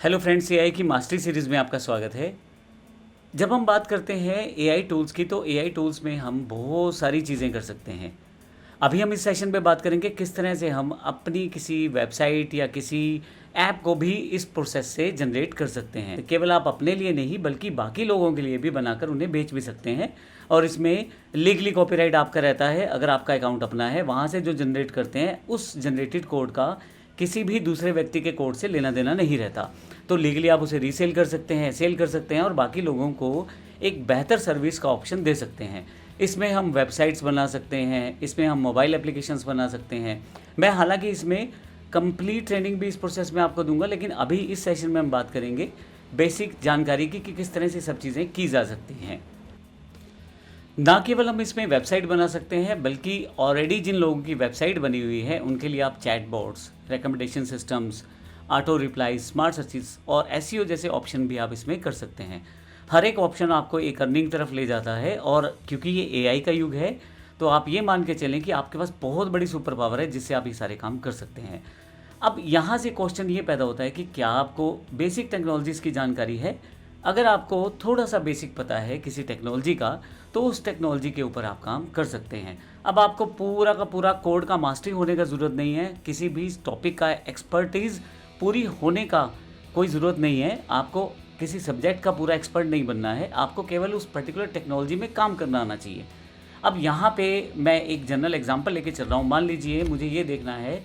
Hello friends, AI की mastery series में आपका स्वागत है। जब हम बात करते हैं एआई टूल्स की, तो एआई टूल्स में हम बहुत सारी चीज़ें कर सकते हैं। अभी हम इस सेशन पे बात करेंगे किस तरह से हम अपनी किसी वेबसाइट या किसी ऐप को भी इस प्रोसेस से जनरेट कर सकते हैं। तो केवल आप अपने लिए नहीं बल्कि बाकी लोगों के लिए भी बनाकर उन्हें बेच भी सकते हैं, और इसमें लीगली कॉपीराइट आपका रहता है। अगर आपका अकाउंट अपना है, वहाँ से जो जनरेट करते हैं उस जनरेटेड कोड का किसी भी दूसरे व्यक्ति के कोड से लेना देना नहीं रहता। तो लीगली आप उसे रीसेल कर सकते हैं, सेल कर सकते हैं और बाकी लोगों को एक बेहतर सर्विस का ऑप्शन दे सकते हैं। इसमें हम वेबसाइट्स बना सकते हैं, इसमें हम मोबाइल एप्लीकेशंस बना सकते हैं। मैं हालांकि इसमें कंप्लीट ट्रेनिंग भी इस प्रोसेस में आपको दूंगा, लेकिन अभी इस सेशन में हम बात करेंगे बेसिक जानकारी की कि किस तरह से सब चीज़ें की जा सकती हैं। ना केवल हम इसमें वेबसाइट बना सकते हैं, बल्कि ऑलरेडी जिन लोगों की वेबसाइट बनी हुई है उनके लिए आप chatbots, recommendation systems, auto reply, smart searches और एसईओ जैसे ऑप्शन भी आप इसमें कर सकते हैं। हर एक ऑप्शन आपको एक अर्निंग तरफ ले जाता है, और क्योंकि ये एआई का युग है तो आप ये मान के चलें कि आपके पास बहुत बड़ी सुपर पावर है जिससे आप ये सारे काम कर सकते हैं। अब यहाँ से क्वेश्चन ये पैदा होता है कि क्या आपको बेसिक टेक्नोलॉजीज़ की जानकारी है। अगर आपको थोड़ा सा बेसिक पता है किसी टेक्नोलॉजी का, तो उस टेक्नोलॉजी के ऊपर आप काम कर सकते हैं। अब आपको पूरा का पूरा कोड का मास्टरी होने का ज़रूरत नहीं है, किसी भी टॉपिक का एक्सपर्टीज़ पूरी होने का कोई ज़रूरत नहीं है। आपको किसी सब्जेक्ट का पूरा एक्सपर्ट नहीं बनना है, आपको केवल उस पर्टिकुलर टेक्नोलॉजी में काम करना आना चाहिए। अब यहाँ पे मैं एक जनरल एग्जांपल लेके चल रहा हूँ। मान लीजिए मुझे ये देखना है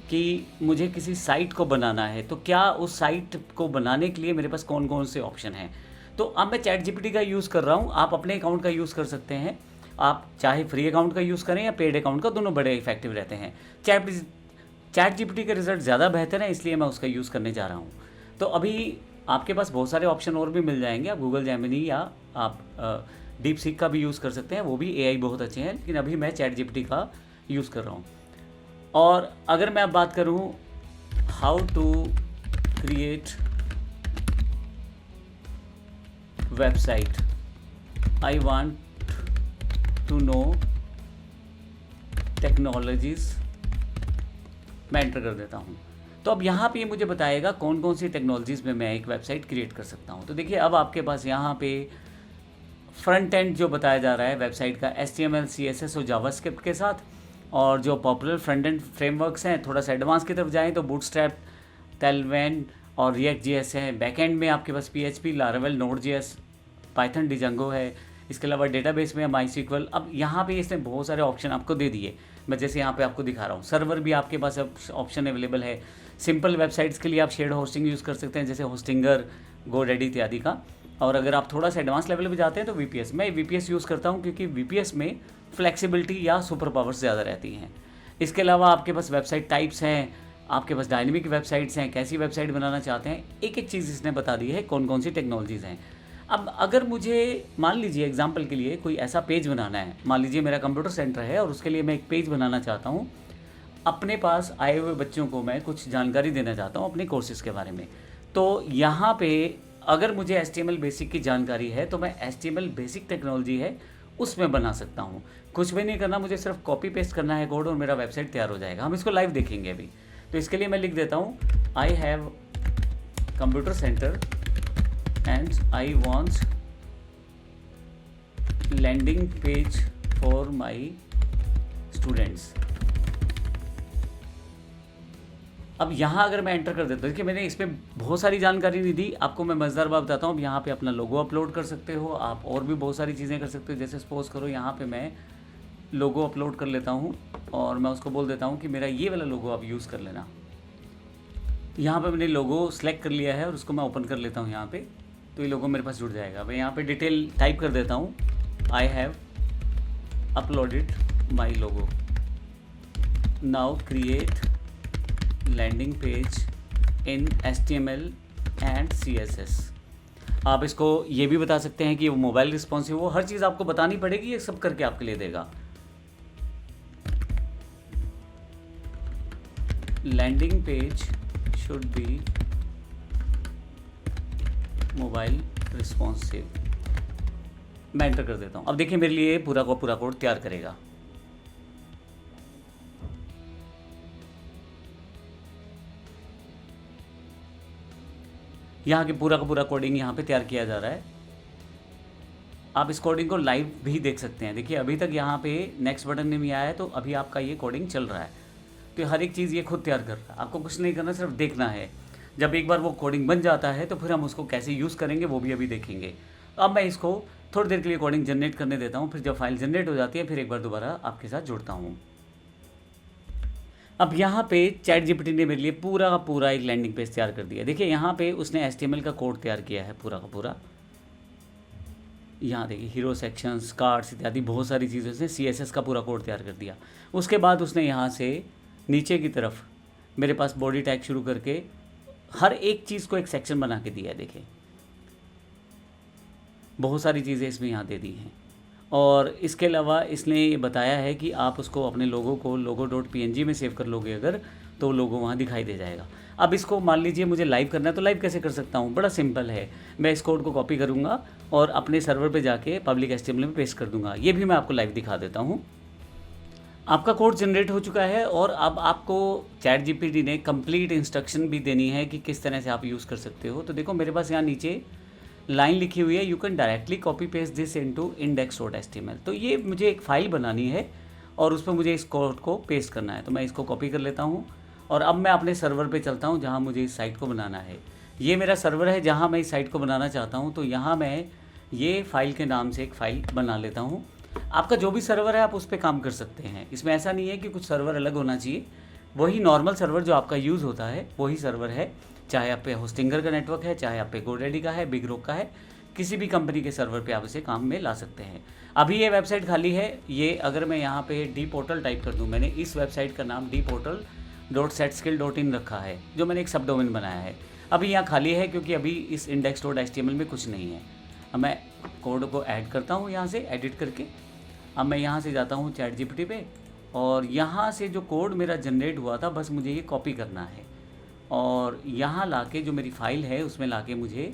कि मुझे किसी साइट को बनाना है, तो क्या उस साइट को बनाने के लिए मेरे पास कौन कौन से ऑप्शन हैं। तो अब मैं चैट जीपीटी का यूज़ कर रहा हूँ, आप अपने अकाउंट का यूज़ कर सकते हैं। आप चाहे फ्री अकाउंट का यूज़ करें या पेड अकाउंट का, दोनों बड़े इफेक्टिव रहते हैं। चैट जीपीटी के रिज़ल्ट ज़्यादा बेहतर हैं, इसलिए मैं उसका यूज़ करने जा रहा हूँ। तो अभी आपके पास बहुत सारे ऑप्शन और भी मिल जाएंगे। आप गूगल जेमिनी या आप डीप सीक का भी यूज़ कर सकते हैं, वो भी एआई बहुत अच्छे हैं, लेकिन अभी मैं चैट जीपीटी का यूज़ कर रहा हूँ। और अगर मैं अब बात करूँ how to create website, I want to know technologies, मैं एंटर कर देता हूँ। तो अब यहाँ पे ये मुझे बताएगा कौन कौन सी टेक्नोलॉजीज़ में मैं एक वेबसाइट क्रिएट कर सकता हूँ। तो देखिए, अब आपके पास यहाँ पे फ्रंट एंड जो बताया जा रहा है वेबसाइट का HTML, CSS और जावास्क्रिप्ट के साथ, और जो पॉपुलर फ्रंट एंड फ्रेमवर्क्स हैं, थोड़ा सा एडवांस की तरफ जाएँ तो बूटस्ट्रैप, टेलवेन और रिएक्ट JS है। बैकएंड में आपके पास PHP, लारावेल, नोड.js, पाइथन, डिजंगो है। इसके अलावा डेटाबेस में MySQL। अब यहाँ पे इसने बहुत सारे ऑप्शन आपको दे दिए। मैं जैसे यहाँ पे आपको दिखा रहा हूँ, सर्वर भी आपके पास ऑप्शन अवेलेबल है। सिंपल वेबसाइट्स के लिए आप शेयर्ड होस्टिंग यूज़ कर सकते हैं, जैसे होस्टिंगर, GoDaddy इत्यादि का। और अगर आप थोड़ा सा एडवांस लेवल पे जाते हैं तो VPS, मैं VPS यूज़ करता हूँ क्योंकि VPS में फ्लेक्सिबिलिटी या सुपर पावर्स ज़्यादा रहती हैं। इसके अलावा आपके पास वेबसाइट टाइप्स हैं, आपके पास डायनेमिक वेबसाइट्स हैं, कैसी वेबसाइट बनाना चाहते हैं, एक एक चीज़ इसने बता दी है कौन कौन सी टेक्नोलॉजीज़ हैं। अब अगर मुझे मान लीजिए एग्जांपल के लिए कोई ऐसा पेज बनाना है, मान लीजिए मेरा कंप्यूटर सेंटर है और उसके लिए मैं एक पेज बनाना चाहता हूँ। अपने पास आए हुए बच्चों को मैं कुछ जानकारी देना चाहता हूँ अपने कोर्सेज़ के बारे में। तो यहाँ पे अगर मुझे HTML बेसिक की जानकारी है तो मैं HTML बेसिक टेक्नोलॉजी है उसमें बना सकता हूँ। कुछ भी नहीं करना, मुझे सिर्फ कॉपी पेस्ट करना है कोड और मेरा वेबसाइट तैयार हो जाएगा। हम इसको लाइव देखेंगे अभी। तो इसके लिए मैं लिख देता हूँ I have computer centre and I want landing page for my students. अब यहाँ अगर मैं एंटर कर देता हूँ, देखिए मैंने इसमें बहुत सारी जानकारी नहीं दी आपको। मैं मज़ेदार बात बताता हूँ। अब यहाँ पे अपना लोगो अपलोड कर सकते हो आप, और भी बहुत सारी चीज़ें कर सकते हो। जैसे सपोज़ करो यहाँ पे मैं लोगो अपलोड कर लेता हूँ और मैं उसको बोल देता हूँ कि मेरा ये वाला लोगो आप यूज़ कर लेना। यहाँ पे मैंने लोगो सेलेक्ट कर लिया है और उसको मैं ओपन कर लेता हूँ यहाँ पे, तो ये लोगो मेरे पास जुड़ जाएगा। मैं यहाँ पे डिटेल टाइप कर देता हूँ, I have uploaded my logo, now create landing page in HTML and CSS। आप इसको ये भी बता सकते हैं कि वो मोबाइल रिस्पॉन्सिव हो। हर चीज़ आपको बतानी पड़ेगी, ये सब करके आपके लिए देगा। Landing page should be mobile responsive. मैं एंटर कर देता हूँ। अब देखिए मेरे लिए पूरा का पूरा कोड तैयार करेगा। यहाँ के पूरा का पूरा कोडिंग यहाँ पे तैयार किया जा रहा है। आप इस कोडिंग को लाइव भी देख सकते हैं। देखिए अभी तक यहाँ पे नेक्स्ट बटन नहीं आया है, तो अभी आपका ये कोडिंग चल रहा है। तो हर एक चीज़ ये खुद तैयार कर रहा है, आपको कुछ नहीं करना, सिर्फ देखना है। जब एक बार वो कोडिंग बन जाता है तो फिर हम उसको कैसे यूज़ करेंगे वो भी अभी देखेंगे। अब मैं इसको थोड़ी देर के लिए कोडिंग जनरेट करने देता हूँ, फिर जब फाइल जनरेट हो जाती है फिर एक बार दोबारा आपके साथ जुड़ता हूँ। अब यहाँ पे चैट जीपीटी ने मेरे लिए पूरा का पूरा एक लैंडिंग पेज तैयार कर दिया। देखिए यहाँ पे उसने HTML का कोड तैयार किया है पूरा का पूरा। यहाँ देखिए हीरो सेक्शंस, कार्ड्स इत्यादि बहुत सारी चीज़ें उसने CSS का पूरा कोड तैयार कर दिया। उसके बाद उसने यहाँ से नीचे की तरफ मेरे पास बॉडी टैग शुरू करके हर एक चीज़ को एक सेक्शन बना के दिया है। देखिए बहुत सारी चीज़ें इसमें यहाँ दे दी हैं। और इसके अलावा इसने ये बताया है कि आप उसको अपने लोगो को logo.png में सेव कर लोगे अगर, तो लोगो वहाँ दिखाई दे जाएगा। अब इसको मान लीजिए मुझे लाइव करना है, तो लाइव कैसे कर सकता हूँ? बड़ा सिंपल है। मैं इस कोड को कॉपी करूँगा और अपने सर्वर पे जाके पब्लिक HTML में पेस्ट कर दूँगा। ये भी मैं आपको लाइव दिखा देता हूँ। आपका कोड जनरेट हो चुका है और अब आपको चैट जीपीटी ने कंप्लीट इंस्ट्रक्शन भी देनी है कि किस तरह से आप यूज़ कर सकते हो। तो देखो मेरे पास यहाँ नीचे लाइन लिखी हुई है, you can directly copy paste this into index.html। तो ये मुझे एक फ़ाइल बनानी है और उस पर मुझे इस कोड को पेस्ट करना है। तो मैं इसको कॉपी कर लेता हूँ और अब मैं अपने सर्वर पे चलता हूँ जहाँ मुझे इस साइट को बनाना है। ये मेरा सर्वर है जहाँ मैं इस साइट को बनाना चाहता हूँ। तो यहाँ मैं ये फ़ाइल के नाम से एक फ़ाइल बना लेता हूँ। आपका जो भी सर्वर है आप उस पर काम कर सकते हैं। इसमें ऐसा नहीं है कि कुछ सर्वर अलग होना चाहिए, वही नॉर्मल सर्वर जो आपका यूज़ होता है वही सर्वर है। चाहे आप पे होस्टिंगर का नेटवर्क है, चाहे आप पे गोडेडी का है, बिग रॉक का है, किसी भी कंपनी के सर्वर पे आप इसे काम में ला सकते हैं। अभी ये वेबसाइट खाली है। ये अगर मैं यहाँ पे dportal टाइप कर दूँ, मैंने इस वेबसाइट का नाम dportal.setskill.in रखा है, जो मैंने एक सब डोमेन बनाया है। अभी यहाँ खाली है क्योंकि अभी इस index.html में कुछ नहीं है। अब मैं कोड को ऐड करता हूँ यहाँ से एडिट करके। अब मैं यहाँ से जाता हूँ चैट जीपीटी पे और यहाँ से जो कोड मेरा जनरेट हुआ था बस मुझे ये कॉपी करना है और यहाँ लाके जो मेरी फाइल है उसमें लाके मुझे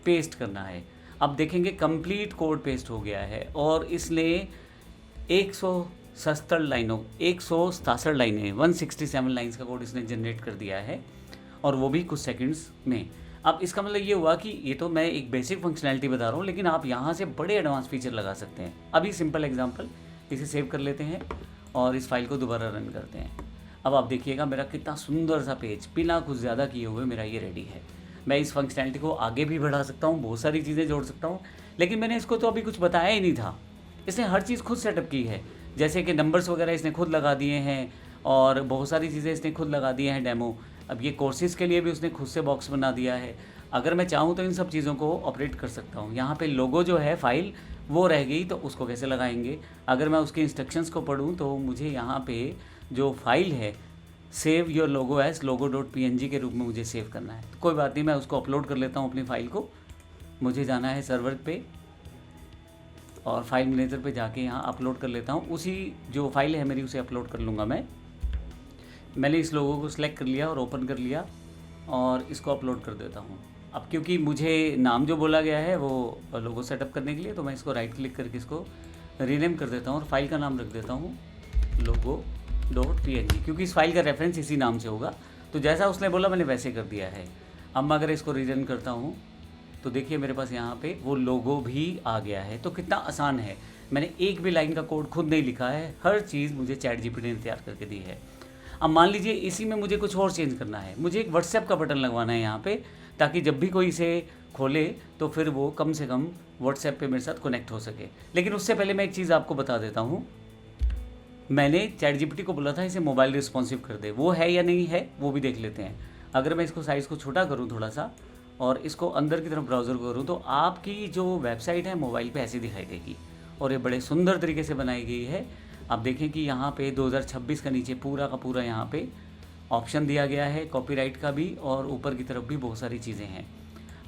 पेस्ट करना है। अब देखेंगे कंप्लीट कोड पेस्ट हो गया है और इसने 167 लाइनों 167 लाइनें 167 लाइन्स का कोड इसने जनरेट कर दिया है और वो भी कुछ सेकंड्स में। अब इसका मतलब ये हुआ कि ये तो मैं एक बेसिक फंक्शनैलिटी बता रहा हूँ, लेकिन आप यहाँ से बड़े एडवांस फीचर लगा सकते हैं। अभी सिंपल एग्जांपल, इसे सेव कर लेते हैं और इस फाइल को दोबारा रन करते हैं। अब आप देखिएगा मेरा कितना सुंदर सा पेज बिना कुछ ज़्यादा किए हुए मेरा ये रेडी है। मैं इस फंक्शनैलिटी को आगे भी बढ़ा सकता हूँ, बहुत सारी चीज़ें जोड़ सकता हूँ, लेकिन मैंने इसको तो अभी कुछ बताया ही नहीं था। इसने हर चीज़ खुद सेटअप की है, जैसे कि नंबर्स वगैरह इसने खुद लगा दिए हैं और बहुत सारी चीज़ें इसने खुद लगा दिए हैं डेमो। अब ये कोर्सेज़ के लिए भी उसने खुद से बॉक्स बना दिया है। अगर मैं चाहूँ तो इन सब चीज़ों को ऑपरेट कर सकता हूँ। यहाँ पे लोगो जो है फाइल वो रह गई, तो उसको कैसे लगाएंगे? अगर मैं उसके इंस्ट्रक्शंस को पढूँ तो मुझे यहाँ पे जो फाइल है save your logo as logo.png के रूप में मुझे सेव करना है। तो कोई बात नहीं, मैं उसको अपलोड कर लेता हूँ अपनी फ़ाइल को। मुझे जाना है सर्वर पे और फाइल मैनेजर पे जाके यहाँ अपलोड कर लेता हूँ। उसी जो फाइल है मेरी उसे अपलोड कर लूँगा मैं। मैंने इस लोगो को सिलेक्ट कर लिया और ओपन कर लिया और इसको अपलोड कर देता हूँ। अब क्योंकि मुझे नाम जो बोला गया है वो लोगो सेटअप करने के लिए, तो मैं इसको राइट क्लिक करके इसको रीनेम कर देता हूँ और फाइल का नाम रख देता हूँ logo.png, क्योंकि इस फाइल का रेफरेंस इसी नाम से होगा। तो जैसा उसने बोला मैंने वैसे कर दिया है। अब मैं अगर इसको रीरन करता हूँ तो देखिए मेरे पास यहाँ पे वो लोगो भी आ गया है। तो कितना आसान है, मैंने एक भी लाइन का कोड खुद नहीं लिखा है, हर चीज़ मुझे चैट जीपीटी ने तैयार करके दी है। अब मान लीजिए इसी में मुझे कुछ और चेंज करना है, मुझे एक व्हाट्सएप का बटन लगवाना है यहाँ पे, ताकि जब भी कोई इसे खोले तो फिर वो कम से कम व्हाट्सएप पे मेरे साथ कनेक्ट हो सके। लेकिन उससे पहले मैं एक चीज़ आपको बता देता हूँ। मैंने चैट जीपीटी को बोला था इसे मोबाइल रिस्पॉन्सिव कर दे, वो है या नहीं है वो भी देख लेते हैं। अगर मैं इसको साइज़ को छोटा करूँ थोड़ा सा और इसको अंदर की तरफ ब्राउज़र करूँ तो आपकी जो वेबसाइट है मोबाइल पे ऐसी दिखाई देगी और ये बड़े सुंदर तरीके से बनाई गई है। आप देखें कि यहाँ पे 2026 का नीचे पूरा का पूरा यहाँ पे ऑप्शन दिया गया है कॉपीराइट का भी, और ऊपर की तरफ भी बहुत सारी चीज़ें हैं।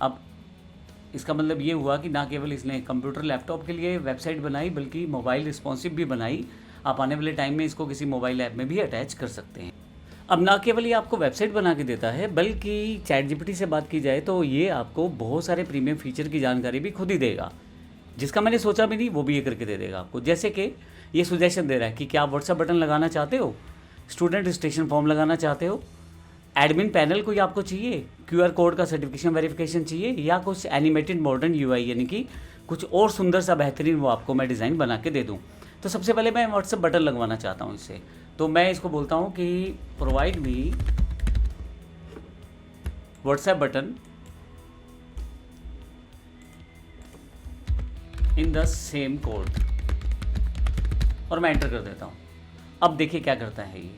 अब इसका मतलब ये हुआ कि ना केवल इसने कंप्यूटर लैपटॉप के लिए वेबसाइट बनाई बल्कि मोबाइल रिस्पॉन्सिव भी बनाई। आप आने वाले टाइम में इसको किसी मोबाइल ऐप में भी अटैच कर सकते हैं। अब ना केवल ये आपको वेबसाइट बना के देता है बल्कि चैट जीपीटी से बात की जाए तो ये आपको बहुत सारे प्रीमियम फीचर की जानकारी भी खुद ही देगा, जिसका मैंने सोचा भी नहीं वो भी ये करके दे देगा आपको। जैसे कि ये सुजेशन दे रहा है कि क्या आप व्हाट्सएप बटन लगाना चाहते हो, स्टूडेंट रजिस्ट्रेशन फॉर्म लगाना चाहते हो, एडमिन पैनल कोई आपको चाहिए, क्यूआर कोड का सर्टिफिकेशन वेरिफिकेशन चाहिए, या कुछ एनिमेटेड मॉडर्न यूआई यानी कि कुछ और सुंदर सा बेहतरीन वो आपको मैं डिज़ाइन बना के दे दूँ। तो सबसे पहले मैं व्हाट्सएप बटन लगवाना चाहता हूँ इससे। तो मैं इसको बोलता हूँ कि provide me WhatsApp button in the same code, और मैं एंटर कर देता हूँ। अब देखिए क्या करता है ये।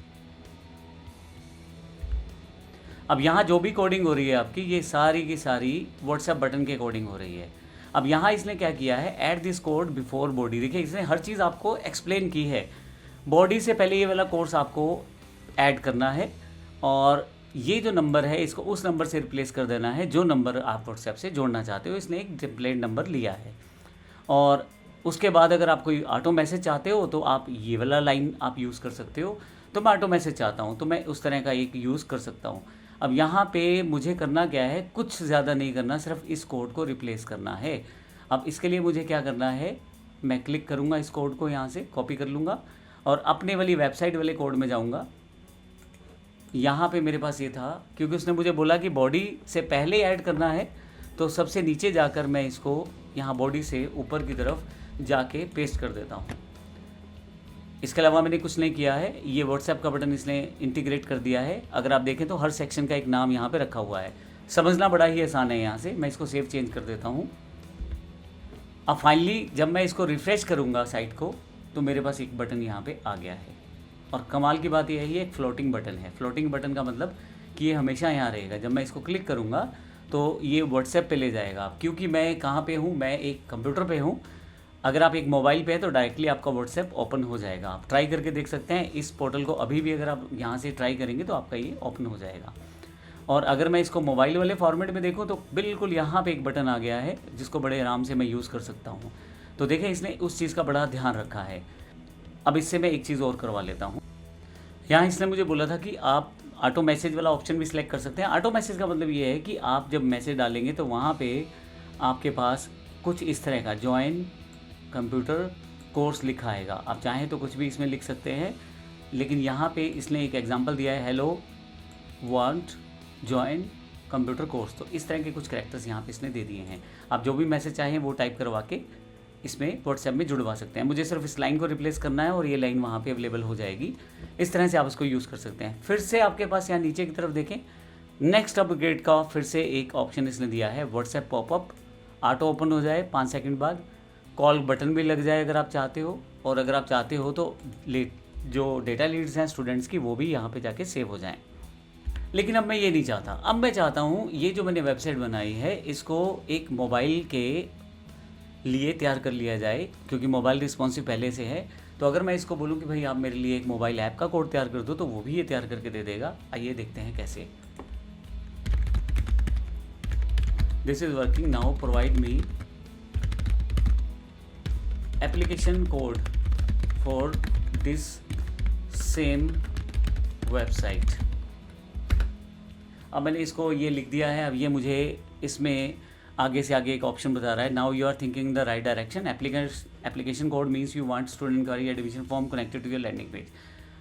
अब यहाँ जो भी कोडिंग हो रही है आपकी, ये सारी की सारी व्हाट्सएप बटन के कोडिंग हो रही है। अब यहाँ इसने क्या किया है, add this code before body. देखिए इसने हर चीज़ आपको एक्सप्लेन की है। बॉडी से पहले ये वाला कोर्स आपको ऐड करना है, और ये जो नंबर है इसको उस नंबर से रिप्लेस कर देना है जो नंबर आप व्हाट्सएप से जोड़ना चाहते हो। इसने एक टेम्पलेट नंबर लिया है, और उसके बाद अगर आप कोई ऑटो मैसेज चाहते हो तो आप ये वाला लाइन आप यूज़ कर सकते हो। तो मैं ऑटो मैसेज चाहता हूँ तो मैं उस तरह का एक यूज़ कर सकता हूँ। अब यहाँ पे मुझे करना क्या है, कुछ ज़्यादा नहीं करना, सिर्फ इस कोड को रिप्लेस करना है। अब इसके लिए मुझे क्या करना है, मैं क्लिक करूँगा इस कोड को, यहाँ से कॉपी कर लूँगा और अपने वाली वेबसाइट वाले कोड में जाऊँगा। यहाँ पे मेरे पास ये था, क्योंकि उसने मुझे बोला कि बॉडी से पहले ऐड करना है, तो सबसे नीचे जाकर मैं इसको यहाँ बॉडी से ऊपर की तरफ जाके पेस्ट कर देता हूँ। इसके अलावा मैंने कुछ नहीं किया है। ये व्हाट्सएप का बटन इसने इंटीग्रेट कर दिया है। अगर आप देखें तो हर सेक्शन का एक नाम यहाँ पे रखा हुआ है। समझना बड़ा ही आसान है। यहाँ से मैं इसको सेव चेंज कर देता हूँ। अब फाइनली जब मैं इसको रिफ़्रेश करूँगा साइट को, तो मेरे पास एक बटन यहाँ पे आ गया है। और कमाल की बात यह है, ये एक फ्लोटिंग बटन है। फ्लोटिंग बटन का मतलब कि ये हमेशा यहाँ रहेगा। जब मैं इसको क्लिक करूँगा तो ये व्हाट्सएप पे ले जाएगा। क्योंकि मैं कहाँ पे हूँ, मैं एक कंप्यूटर पे हूँ। अगर आप एक मोबाइल पे हैं तो डायरेक्टली आपका व्हाट्सएप ओपन हो जाएगा। आप ट्राई करके देख सकते हैं इस पोर्टल को। अभी भी अगर आप यहाँ से ट्राई करेंगे तो आपका ये ओपन हो जाएगा। और अगर मैं इसको मोबाइल वाले फॉर्मेट में देखूँ तो बिल्कुल यहाँ पे एक बटन आ गया है, जिसको बड़े आराम से मैं यूज़ कर सकता हूँ। तो देखें, इसने उस चीज़ का बड़ा ध्यान रखा है। अब इससे मैं एक चीज़ और करवा लेता हूँ। यहाँ इसने मुझे बोला था कि आप ऑटो मैसेज वाला ऑप्शन भी सिलेक्ट कर सकते हैं। ऑटो मैसेज का मतलब ये है कि आप जब मैसेज डालेंगे तो वहाँ पे आपके पास कुछ इस तरह का ज्वाइन कंप्यूटर कोर्स लिखा आएगा। आप चाहें तो कुछ भी इसमें लिख सकते हैं, लेकिन यहाँ पे इसने एक एग्जांपल दिया है, hello want join computer course. तो इस तरह के कुछ कैरेक्टर्स यहाँ पे इसने दे दिए हैं। आप जो भी मैसेज चाहें वो टाइप करवा के इसमें व्हाट्सएप में जुड़वा सकते हैं। मुझे सिर्फ इस लाइन को रिप्लेस करना है और ये लाइन वहाँ पे अवेलेबल हो जाएगी। इस तरह से आप इसको यूज़ कर सकते हैं। फिर से आपके पास यहाँ नीचे की तरफ देखें, नेक्स्ट अपग्रेड का फिर से एक ऑप्शन इसने दिया है। व्हाट्सएप पॉपअप ऑटो ओपन हो जाए 5 सेकंड बाद, कॉल बटन भी लग जाए अगर आप चाहते हो, और अगर आप चाहते हो तो जो डेटा लीड्स हैं स्टूडेंट्स की वो भी यहाँ पे जाके सेव हो जाएं। लेकिन अब मैं ये नहीं चाहता। अब मैं चाहता हूँ ये जो मैंने वेबसाइट बनाई है इसको एक मोबाइल के लिए तैयार कर लिया जाए, क्योंकि मोबाइल रिस्पॉन्सिव पहले से है। तो अगर मैं इसको बोलूँ कि भाई आप मेरे लिए एक मोबाइल ऐप का कोड तैयार कर दो, तो वो भी ये तैयार करके दे देगा। आइए देखते हैं कैसे। This is working now, provide me application code for this same website. अब मैंने इसको ये लिख दिया है। अब ये मुझे इसमें आगे से आगे एक ऑप्शन बता रहा है, now you are thinking the right direction, application code means you want student inquiry admission form connected to your landing page.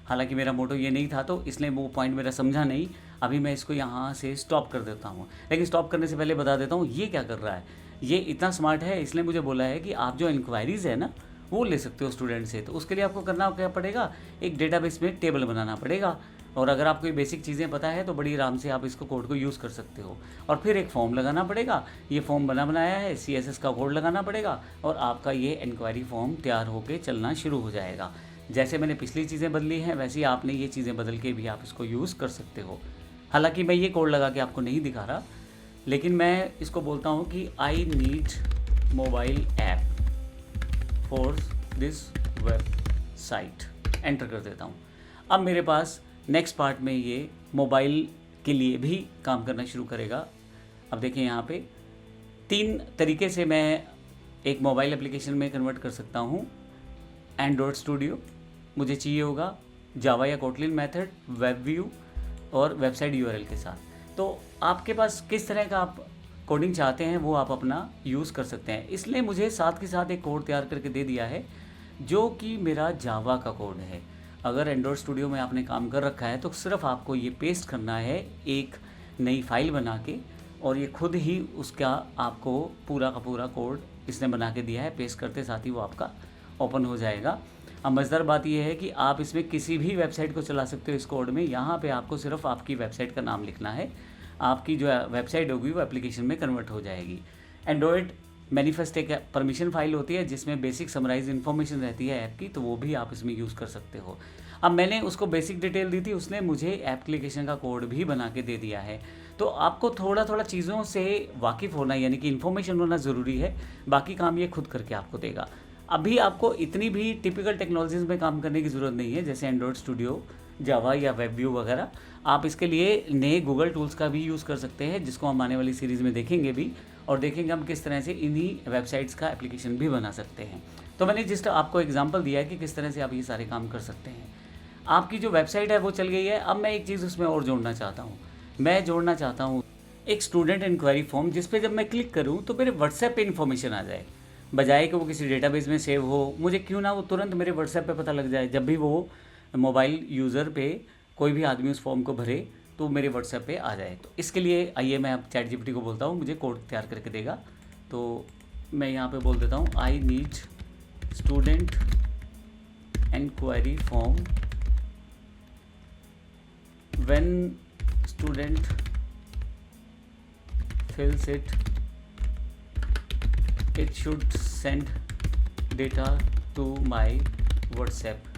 हालांकि मेरा मोटो ये नहीं था, तो इसने वो पॉइंट मेरा समझा नहीं। अभी मैं इसको यहाँ से स्टॉप कर देता हूँ। लेकिन स्टॉप करने से पहले बता देता हूँ ये क्या कर रहा है। ये इतना स्मार्ट है, इसने मुझे बोला है कि आप जो इंक्वायरीज़ है ना वो ले सकते हो स्टूडेंट से। तो उसके लिए आपको करना क्या पड़ेगा, एक डेटाबेस में टेबल बनाना पड़ेगा। और अगर आपको ये बेसिक चीज़ें पता है तो बड़ी आराम से आप इसको कोड को यूज़ कर सकते हो। और फिर एक फॉर्म लगाना पड़ेगा। ये फॉर्म बनाया है, CSS का कोड लगाना पड़ेगा, और आपका ये इंक्वायरी फॉर्म तैयार होकर चलना शुरू हो जाएगा। जैसे मैंने पिछली चीज़ें बदली हैं वैसे ही आपने ये चीज़ें बदल के भी आप इसको यूज़ कर सकते हो। हालांकि मैं ये कोड लगा के आपको नहीं दिखा रहा, लेकिन मैं इसको बोलता हूँ कि I need mobile app for this website, enter कर देता हूँ। अब मेरे पास नेक्स्ट पार्ट में ये मोबाइल के लिए भी काम करना शुरू करेगा। अब देखें यहाँ पे 3 तरीके से मैं एक मोबाइल एप्लीकेशन में कन्वर्ट कर सकता हूँ। एंड्रॉयड स्टूडियो मुझे चाहिए होगा, जावा या कोटलिन मेथड, वेब व्यू और वेबसाइट URL के साथ। तो आपके पास किस तरह का आप कोडिंग चाहते हैं वो आप अपना यूज़ कर सकते हैं। इसलिए मुझे साथ के साथ एक कोड तैयार करके दे दिया है जो कि मेरा जावा का कोड है। अगर एंड्रॉयड स्टूडियो में आपने काम कर रखा है तो सिर्फ आपको ये पेस्ट करना है एक नई फाइल बना के, और ये खुद ही उसका आपको पूरा का पूरा कोड इसने बना के दिया है। पेस्ट करते साथ ही वो आपका ओपन हो जाएगा। अब मज़ेदार बात यह है कि आप इसमें किसी भी वेबसाइट को चला सकते हो इस कोड में। यहाँ पे आपको सिर्फ आपकी वेबसाइट का नाम लिखना है, आपकी जो वेबसाइट होगी वो एप्लीकेशन में कन्वर्ट हो जाएगी। एंड्रॉयड मैनिफेस्ट एक परमिशन फाइल होती है जिसमें बेसिक समराइज इन्फॉर्मेशन रहती है ऐप की, तो वो भी आप इसमें यूज़ कर सकते हो। अब मैंने उसको बेसिक डिटेल दी थी, उसने मुझे एप्लीकेशन का कोड भी बना के दे दिया है। तो आपको थोड़ा थोड़ा चीज़ों से वाकिफ़ होना, यानी कि इन्फॉर्मेशन होना ज़रूरी है, बाकी काम ये खुद करके आपको देगा। अभी आपको इतनी भी टिपिकल टेक्नोलॉजीज़ में काम करने की ज़रूरत नहीं है, जैसे एंड्रॉयड स्टूडियो, जावा या वेब व्यू वगैरह। आप इसके लिए नए गूगल टूल्स का भी यूज़ कर सकते हैं, जिसको हम आने वाली सीरीज़ में देखेंगे भी, और देखेंगे हम किस तरह से इन्हीं वेबसाइट्स का एप्लीकेशन भी बना सकते हैं। तो मैंने जस्ट आपको एग्जांपल दिया है कि किस तरह से आप ये सारे काम कर सकते हैं। आपकी जो वेबसाइट है वो चल गई है। अब मैं एक चीज़ उसमें और जोड़ना चाहता हूँ। मैं जोड़ना चाहता हूँ एक स्टूडेंट इंक्वायरी फॉर्म, जिस पे जब मैं क्लिक करूँ तो मेरे व्हाट्सएप पे इन्फॉर्मेशन आ जाए, बजाय कि वो किसी डेटाबेस में सेव हो। मुझे क्यों ना वो तुरंत मेरे व्हाट्सएप पे पता लग जाए, जब भी वो मोबाइल यूज़र पे कोई भी आदमी उस फॉर्म को भरे तो मेरे व्हाट्सएप पे आ जाए। तो इसके लिए आइए मैं अब चैट जीपीटी को बोलता हूँ, मुझे कोड तैयार करके देगा। तो मैं यहाँ पे बोल देता हूँ, I need student inquiry form when student fills it should send data to my WhatsApp।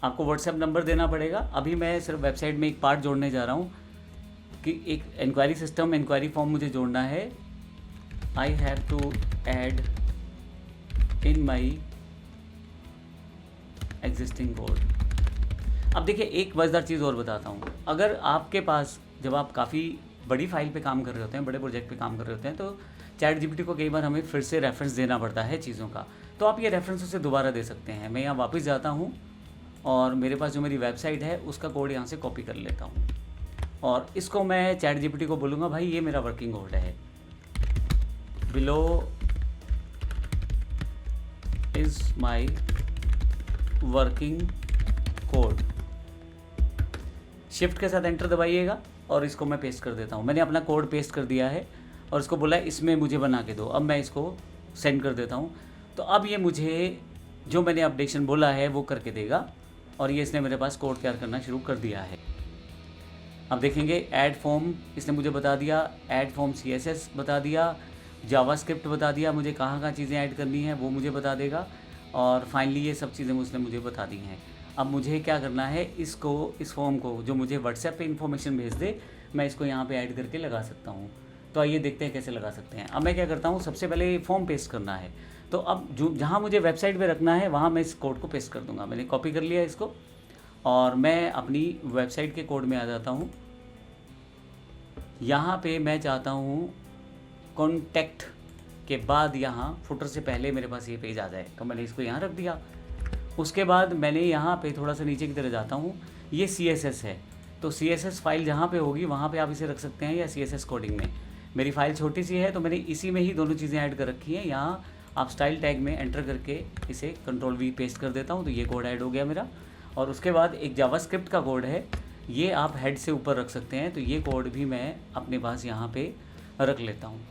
आपको WhatsApp नंबर देना पड़ेगा। अभी मैं सिर्फ वेबसाइट में एक पार्ट जोड़ने जा रहा हूँ कि एक इंक्वायरी सिस्टम इंक्वायरी फॉर्म मुझे जोड़ना है। I have to add in my existing code. अब देखिए, एक मज़ेदार चीज़ और बताता हूँ। अगर आपके पास, जब आप काफ़ी बड़ी फाइल पे काम कर रहे होते हैं, बड़े प्रोजेक्ट पे काम कर रहे होते हैं, तो चैट जीपीटी को कई बार हमें फिर से रेफरेंस देना पड़ता है चीज़ों का। तो आप ये रेफरेंस उसे दोबारा दे सकते हैं। मैं यहाँ वापस जाता हूँ और मेरे पास जो मेरी वेबसाइट है उसका कोड यहाँ से कॉपी कर लेता हूँ, और इसको मैं चैट जीपीटी को बोलूँगा, भाई ये मेरा वर्किंग कोड है, below is my working code. Shift के साथ एंटर दबाइएगा और इसको मैं पेस्ट कर देता हूँ। मैंने अपना कोड पेस्ट कर दिया है और इसको बोला इसमें मुझे बना के दो। अब मैं इसको सेंड कर देता हूँ। तो अब ये मुझे जो मैंने अपडेशन बोला है वो करके देगा, और ये इसने मेरे पास कोड तैयार करना शुरू कर दिया है। अब देखेंगे, ऐड फॉर्म इसने मुझे बता दिया, ऐड फॉर्म CSS बता दिया, जावास्क्रिप्ट बता दिया, मुझे कहाँ कहाँ चीज़ें ऐड करनी है वो मुझे बता देगा, और फाइनली ये सब चीज़ें उसने मुझे बता दी हैं। अब मुझे क्या करना है, इसको, इस फॉर्म को जो मुझे व्हाट्सएप पे इन्फॉर्मेशन भेज दे, मैं इसको यहाँ पे ऐड करके लगा सकता हूँ। तो आइए देखते हैं कैसे लगा सकते हैं। अब मैं क्या करता हूँ, सबसे पहले फॉर्म पेस्ट करना है। तो अब जो जहाँ मुझे वेबसाइट पे रखना है वहाँ मैं इस कोड को पेस्ट कर दूँगा। मैंने कॉपी कर लिया इसको और मैं अपनी वेबसाइट के कोड में आ जाता हूँ। यहाँ पे मैं चाहता हूँ कॉन्टैक्ट के बाद यहाँ फुटर से पहले मेरे पास ये पेज आ जाए, तो मैंने इसको यहाँ रख दिया। उसके बाद मैंने यहाँ पे थोड़ा सा नीचे की तरफ जाता हूँ, ये CSS है, तो CSS फाइल जहाँ पे होगी वहाँ पे आप इसे रख सकते हैं, या CSS कोडिंग में। मेरी फाइल छोटी सी है तो मैंने इसी में ही दोनों चीज़ें ऐड कर रखी हैं। यहाँ आप स्टाइल टैग में एंटर करके इसे Ctrl+V पेस्ट कर देता हूँ, तो ये कोड ऐड हो गया मेरा। और उसके बाद एक जावास्क्रिप्ट का कोड है, ये आप हेड से ऊपर रख सकते हैं, तो ये कोड भी मैं अपने पास यहाँ पे रख लेता हूँ।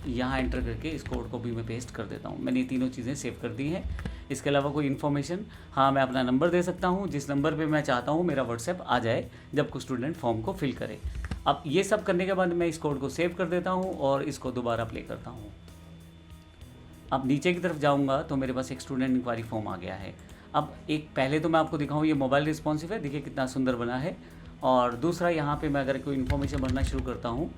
यहाँ एंटर करके इस कोड को भी मैं पेस्ट कर देता हूँ। मैंने ये तीनों चीज़ें सेव कर दी हैं। इसके अलावा कोई इन्फॉर्मेशन, हाँ, मैं अपना नंबर दे सकता हूँ जिस नंबर पे मैं चाहता हूँ मेरा व्हाट्सएप आ जाए जब कोई स्टूडेंट फॉर्म को फिल करे। अब ये सब करने के बाद मैं इस कोड को सेव कर देता हूँ और इसको दोबारा प्ले करता हूँ। अब नीचे की तरफ जाऊँगा तो मेरे पास एक स्टूडेंट इंक्वायरी फॉर्म आ गया है। अब एक पहले तो मैं आपको दिखाऊँ, ये मोबाइल रिस्पॉन्सिव है, देखिए कितना सुंदर बना है। और दूसरा, यहाँ पर मैं अगर कोई इन्फॉर्मेशन भरना शुरू करता हूँ,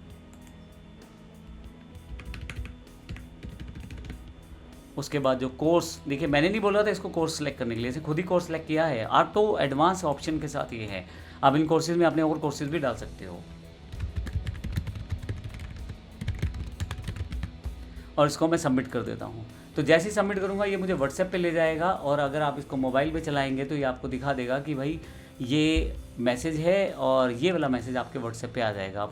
उसके बाद जो कोर्स, देखिए मैंने नहीं बोला था इसको कोर्स सेलेक्ट करने के लिए, इसे खुद ही कोर्स सेलेक्ट किया है। ऑटो एडवांस ऑप्शन के साथ ये है। अब इन कोर्सेज में आपने और कोर्सेज भी डाल सकते हो। और इसको मैं सबमिट कर देता हूँ। तो जैसे ही सबमिट करूँगा ये मुझे व्हाट्सएप पे ले जाएगा, और अगर आप इसको मोबाइल पे चलाएंगे तो ये आपको दिखा देगा कि भाई ये मैसेज है, और ये वाला मैसेज आपके व्हाट्सएप पे आ जाएगा।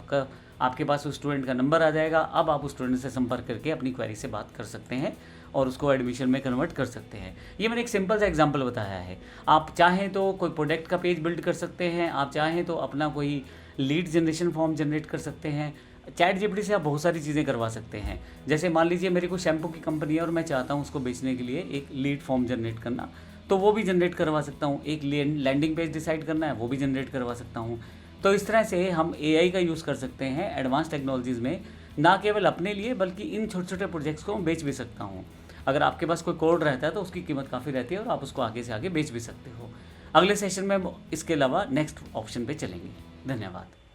आपके पास उस स्टूडेंट का नंबर आ जाएगा। अब आप उस स्टूडेंट से संपर्क करके अपनी क्वेरी से बात कर सकते हैं और उसको एडमिशन में कन्वर्ट कर सकते हैं। ये मैंने एक सिंपल सा एग्जांपल बताया है। आप चाहें तो कोई प्रोडक्ट का पेज बिल्ड कर सकते हैं, आप चाहें तो अपना कोई लीड जनरेशन फॉर्म जनरेट कर सकते हैं। चैट जीपीटी से आप बहुत सारी चीज़ें करवा सकते हैं। जैसे मान लीजिए मेरी कोई शैम्पू की कंपनी है और मैं चाहता हूँ उसको बेचने के लिए एक लीड फॉर्म जनरेट करना, तो वो भी जनरेट करवा सकता हूँ। एक लैंडिंग पेज डिसाइड करना है, वो भी जनरेट करवा सकता हूँ। तो इस तरह से हम एआई का यूज़ कर सकते हैं एडवांस टेक्नोलॉजीज़ में, ना केवल अपने लिए बल्कि इन छोटे छोटे प्रोजेक्ट्स को मैं बेच भी सकता हूँ। अगर आपके पास कोई कोड रहता है तो उसकी कीमत काफ़ी रहती है और आप उसको आगे से आगे बेच भी सकते हो। अगले सेशन में हम इसके अलावा नेक्स्ट ऑप्शन पे चलेंगे। धन्यवाद।